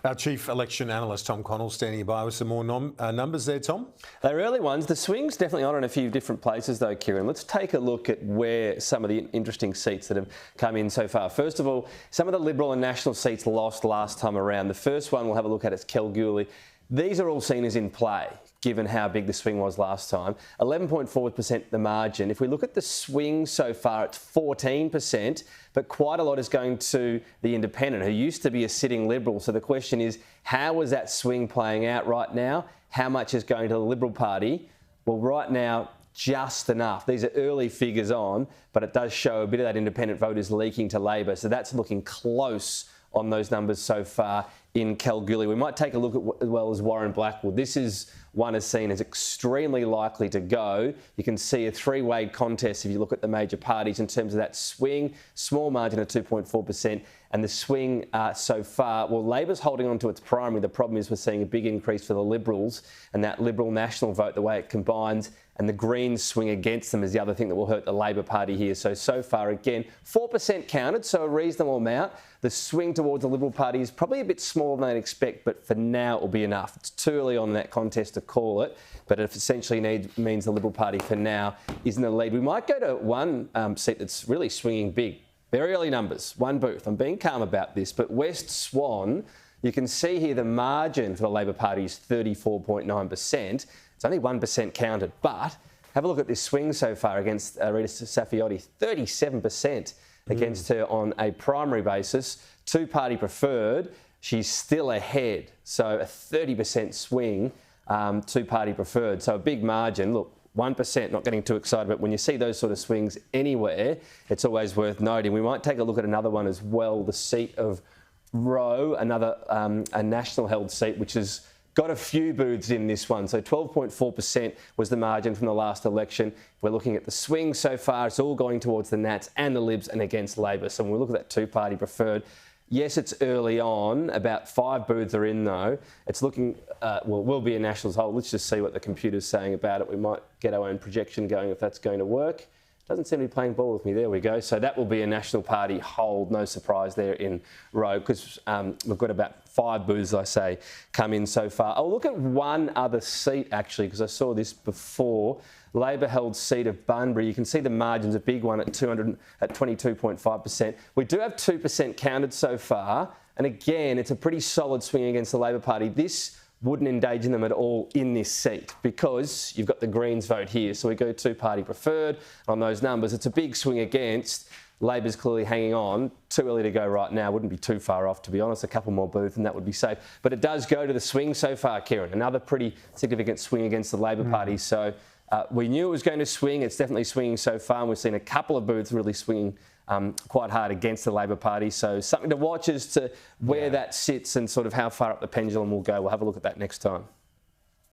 Our Chief Election Analyst, Tom Connell, standing by with some more numbers there, Tom. They're early ones. The swing's definitely on in a few different places though, Kieran. Let's take a look at where some of the interesting seats that have come in so far. First of all, some of the Liberal and National seats lost last time around. The first one we'll have a look at is Kalgoorlie. These are all seen as in play, given how big the swing was last time. 11.4% the margin. If we look at the swing so far, it's 14%, but quite a lot is going to the independent, who used to be a sitting Liberal. So the question is, how is that swing playing out right now? How much is going to the Liberal Party? Well, right now, just enough. These are early figures on, but it does show a bit of that independent vote is leaking to Labor. So that's looking close on those numbers so far in Kalgoorlie. We might take a look at as well as Warren Blackwood. This is one is seen as extremely likely to go. You can see a three-way contest if you look at the major parties in terms of that swing, small margin of 2.4%, and the swing so far, well, Labor's holding on to its primary. The problem is we're seeing a big increase for the Liberals, and that Liberal national vote, the way it combines, and the Greens swing against them is the other thing that will hurt the Labor Party here. So far, again, 4% counted, so a reasonable amount. The swing towards the Liberal Party is probably a bit smaller than I'd expect, but for now it will be enough. It's too early on in that contest to call it, but it essentially means the Liberal Party for now is in the lead. We might go to one seat that's really swinging big. Very early numbers, one booth. I'm being calm about this, but West Swan, you can see here the margin for the Labor Party is 34.9%. It's only 1% counted, but have a look at this swing so far against Rita Saffioti, 37% against her on a primary basis. Two-party preferred, she's still ahead. So a 30% swing, two-party preferred. So a big margin. Look, 1%, not getting too excited, but when you see those sort of swings anywhere, it's always worth noting. We might take a look at another one as well, the seat of Roe, another a national held seat, which has got a few booths in this one. So 12.4% was the margin from the last election. We're looking at the swing so far. It's all going towards the Nats and the Libs and against Labor. So when we look at that two-party preferred, yes, it's early on. About 5 booths are in, though. It's looking, well, will be a Nationals hold. Let's just see what the computer's saying about it. We might get our own projection going if that's going to work. Doesn't seem to be playing ball with me. There we go. So that will be a National Party hold. No surprise there in Roe, because we've got about 5 booths, I say, come in so far. I'll look at one other seat, actually, because I saw this before. Labor held seat of Bunbury. You can see the margin's a big one at 22.5%. We do have 2% counted so far. And again, it's a pretty solid swing against the Labor Party. This wouldn't endanger them at all in this seat because you've got the Greens vote here. So we go two-party preferred on those numbers. It's a big swing against. Labor's clearly hanging on. Too early to go right now. Wouldn't be too far off, to be honest. A couple more booths and that would be safe. But it does go to the swing so far, Kieran. Another pretty significant swing against the Labor Party. So we knew it was going to swing. It's definitely swinging so far. And we've seen a couple of booths really swinging quite hard against the Labor Party. So something to watch as to where that sits and sort of how far up the pendulum will go. We'll have a look at that next time.